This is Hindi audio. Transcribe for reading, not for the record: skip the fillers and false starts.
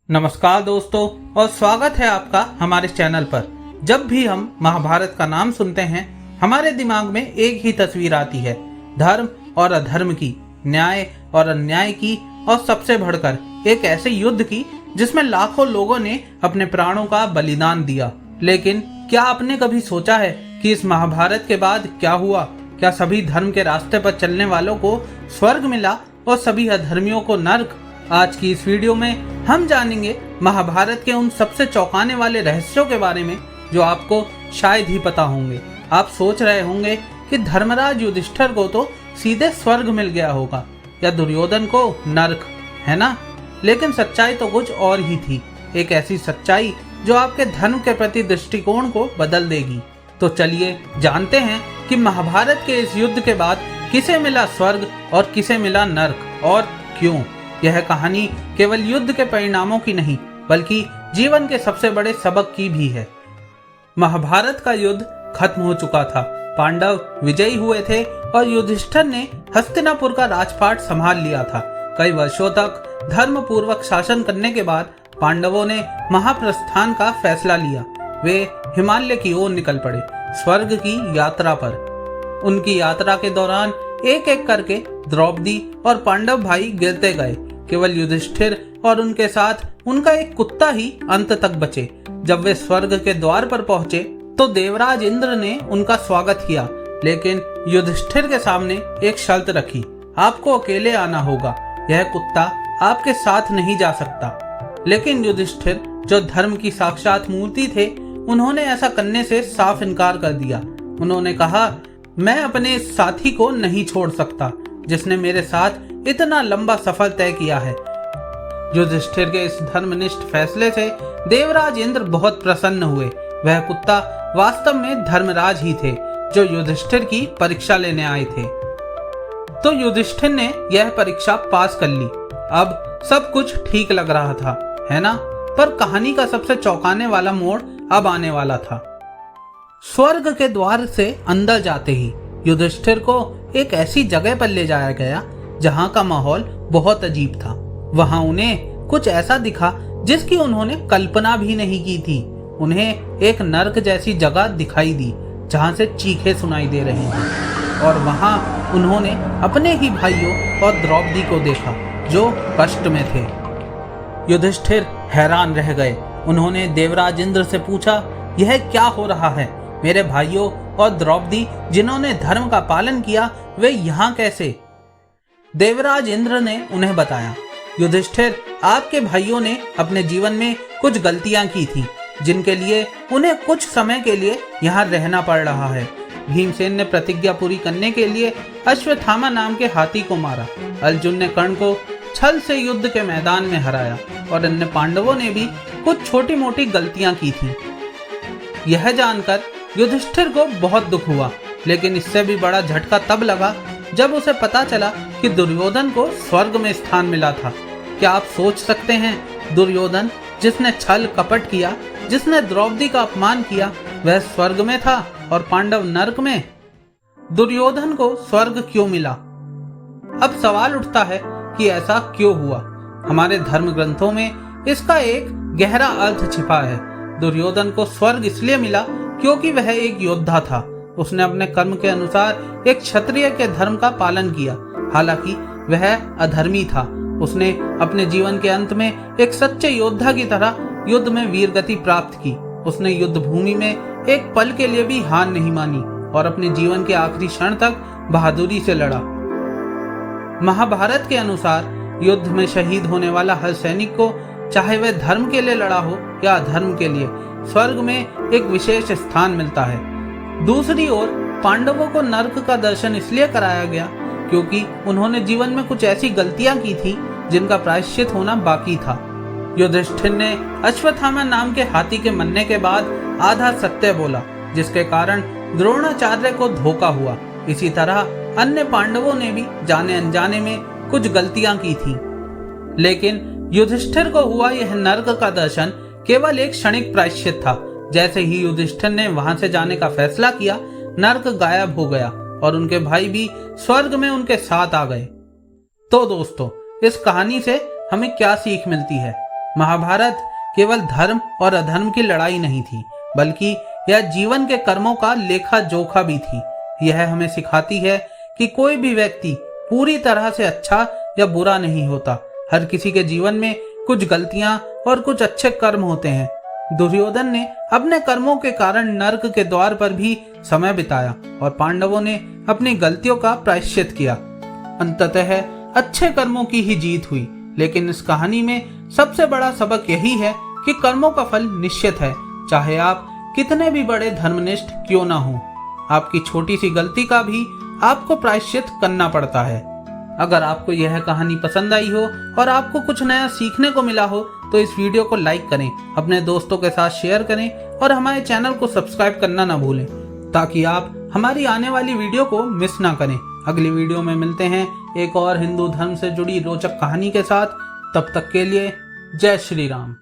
नमस्कार दोस्तों और स्वागत है आपका हमारे चैनल पर। जब भी हम महाभारत का नाम सुनते हैं हमारे दिमाग में एक ही तस्वीर आती है, धर्म और अधर्म की, न्याय और अन्याय की, और सबसे बढ़कर एक ऐसे युद्ध की जिसमें लाखों लोगों ने अपने प्राणों का बलिदान दिया। लेकिन क्या आपने कभी सोचा है कि इस महाभारत के बाद क्या हुआ? क्या सभी धर्म के रास्ते पर चलने वालों को स्वर्ग मिला और सभी अधर्मियों को नर्क? आज की इस वीडियो में हम जानेंगे महाभारत के उन सबसे चौंकाने वाले रहस्यों के बारे में जो आपको शायद ही पता होंगे। आप सोच रहे होंगे कि धर्मराज युधिष्ठिर को तो सीधे स्वर्ग मिल गया होगा या दुर्योधन को नर्क, है ना? लेकिन सच्चाई तो कुछ और ही थी। एक ऐसी सच्चाई जो आपके धर्म के प्रति दृष्टिकोण को बदल देगी। तो चलिए जानते हैं कि महाभारत के इस युद्ध के बाद किसे मिला स्वर्ग और किसे मिला नर्क और क्यों। यह कहानी केवल युद्ध के परिणामों की नहीं बल्कि जीवन के सबसे बड़े सबक की भी है। महाभारत का युद्ध खत्म हो चुका था, पांडव विजयी हुए थे और युधिष्ठिर ने हस्तिनापुर का राजपाट संभाल लिया था। कई वर्षों तक धर्म पूर्वक शासन करने के बाद पांडवों ने महाप्रस्थान का फैसला लिया। वे हिमालय की ओर निकल पड़े, स्वर्ग की यात्रा पर। उनकी यात्रा के दौरान एक एक करके द्रौपदी और पांडव भाई गिरते गए। केवल युधिष्ठिर और उनके साथ उनका एक कुत्ता ही अंत तक बचे। जब वे स्वर्ग के द्वार पर पहुंचे तो देवराज इंद्र ने उनका स्वागत किया, लेकिन युधिष्ठिर के सामने एक शर्त रखी, आपको अकेले आना होगा, यह कुत्ता आपके साथ नहीं जा सकता। लेकिन युधिष्ठिर जो धर्म की साक्षात मूर्ति थे, उन्होंने ऐसा करने से साफ इनकार कर दिया। उन्होंने कहा, मैं अपने साथी को नहीं छोड़ सकता जिसने मेरे साथ इतना लंबा सफर तय किया है। युधिष्ठिर के इस धर्मनिष्ठ फैसले से देवराज इंद्र बहुत प्रसन्न हुए। वह कुत्ता वास्तव में धर्मराज ही थे जो युधिष्ठिर की परीक्षा लेने आए थे। तो युधिष्ठिर ने यह परीक्षा पास कर ली। अब सब कुछ ठीक लग रहा था, है ना? पर कहानी का सबसे चौंकाने वाला मोड़ अब आने वाला था। स्वर्ग के द्वार से अंदर जाते ही युधिष्ठिर को एक ऐसी जगह पर ले जाया गया जहां का माहौल बहुत अजीब था। वहां उन्हें कुछ ऐसा दिखा जिसकी उन्होंने कल्पना भी नहीं की थी। उन्हें एक नर्क जैसी जगह दिखाई दी जहां से चीखें सुनाई दे रही थी, और वहां उन्होंने अपने ही भाइयों और द्रौपदी को देखा जो कष्ट में थे। युधिष्ठिर हैरान रह गए। उन्होंने देवराज इंद्र से पूछा, यह क्या हो रहा है? मेरे भाइयों और द्रौपदी जिन्होंने धर्म का पालन किया, वे यहाँ कैसे? देवराज इंद्र ने उन्हें बताया, युधिष्ठिर, आपके भाइयों ने अपने जीवन में कुछ गलतियां की थी जिनके लिए उन्हें कुछ समय के लिए यहाँ रहना पड़ रहा है। भीमसेन ने प्रतिज्ञा पूरी करने के लिए अश्वत्थामा नाम के हाथी को मारा। अर्जुन ने कर्ण को छल से युद्ध के मैदान में हराया और अन्य पांडवों ने भी कुछ छोटी मोटी गलतियां की थी। यह जानकर युधिष्ठिर को बहुत दुख हुआ, लेकिन इससे भी बड़ा झटका तब लगा जब उसे पता चला कि दुर्योधन को स्वर्ग में स्थान मिला था। क्या आप सोच सकते हैं, दुर्योधन जिसने छल कपट किया, जिसने द्रौपदी का अपमान किया, वह स्वर्ग में था और पांडव नर्क में। दुर्योधन को स्वर्ग क्यों मिला? अब सवाल उठता है कि ऐसा क्यों हुआ। हमारे धर्म ग्रंथों में इसका एक गहरा अर्थ छिपा है। दुर्योधन को स्वर्ग इसलिए मिला क्योंकि वह एक योद्धा था। उसने अपने कर्म के अनुसार एक क्षत्रिय के धर्म का पालन किया, हालांकि वह अधर्मी था। उसने अपने जीवन के अंत में एक सच्चे योद्धा की तरह युद्ध में वीरगति प्राप्त की। उसने युद्ध भूमि में एक पल के लिए भी हार नहीं मानी और अपने जीवन के आखिरी क्षण तक बहादुरी से लड़ा। महाभारत के अनुसार युद्ध में शहीद होने वाला हर सैनिक को, चाहे वह धर्म के लिए लड़ा हो या अधर्म के लिए, स्वर्ग में एक विशेष स्थान मिलता है। दूसरी ओर पांडवों को नर्क का दर्शन इसलिए कराया गया क्योंकि उन्होंने जीवन में कुछ ऐसी गलतियां की थी जिनका प्रायश्चित होना बाकी था। युधिष्ठिर ने अश्वत्थामा नाम के हाथी के मरने के बाद आधा सत्य बोला, जिसके कारण द्रोणाचार्य को धोखा हुआ। इसी तरह अन्य पांडवों ने भी जाने अनजाने में कुछ गलतियां की थी। लेकिन युधिष्ठिर को हुआ यह नर्क का दर्शन केवल एक क्षणिक प्रायश्चित था। जैसे ही युधिष्ठिर ने वहां से जाने का फैसला किया, नर्क गायब हो गया और उनके भाई भी स्वर्ग में उनके साथ आ गए। तो दोस्तों, इस कहानी से हमें क्या सीख मिलती है? महाभारत केवल धर्म और अधर्म की लड़ाई नहीं थी, बल्कि यह जीवन के कर्मों का लेखा जोखा भी थी। यह हमें सिखाती है कि कोई भी व्यक्ति पूरी तरह से अच्छा या बुरा नहीं होता। हर किसी के जीवन में कुछ गलतियां और कुछ अच्छे कर्म होते हैं। दुर्योधन ने अपने कर्मों के कारण नर्क के द्वार पर भी समय बिताया और पांडवों ने अपनी गलतियों का प्रायश्चित किया। अंततः अच्छे कर्मों की ही जीत हुई। लेकिन इस कहानी में सबसे बड़ा सबक यही है कि कर्मों का फल निश्चित है, चाहे आप कितने भी बड़े धर्मनिष्ठ क्यों ना हो। आपकी छोटी सी गलती का भी आपको प्रायश्चित करना पड़ता है। अगर आपको यह कहानी पसंद आई हो और आपको कुछ नया सीखने को मिला हो तो इस वीडियो को लाइक करें, अपने दोस्तों के साथ शेयर करें और हमारे चैनल को सब्सक्राइब करना ना भूलें, ताकि आप हमारी आने वाली वीडियो को मिस ना करें। अगली वीडियो में मिलते हैं एक और हिंदू धर्म से जुड़ी रोचक कहानी के साथ। तब तक के लिए जय श्री राम।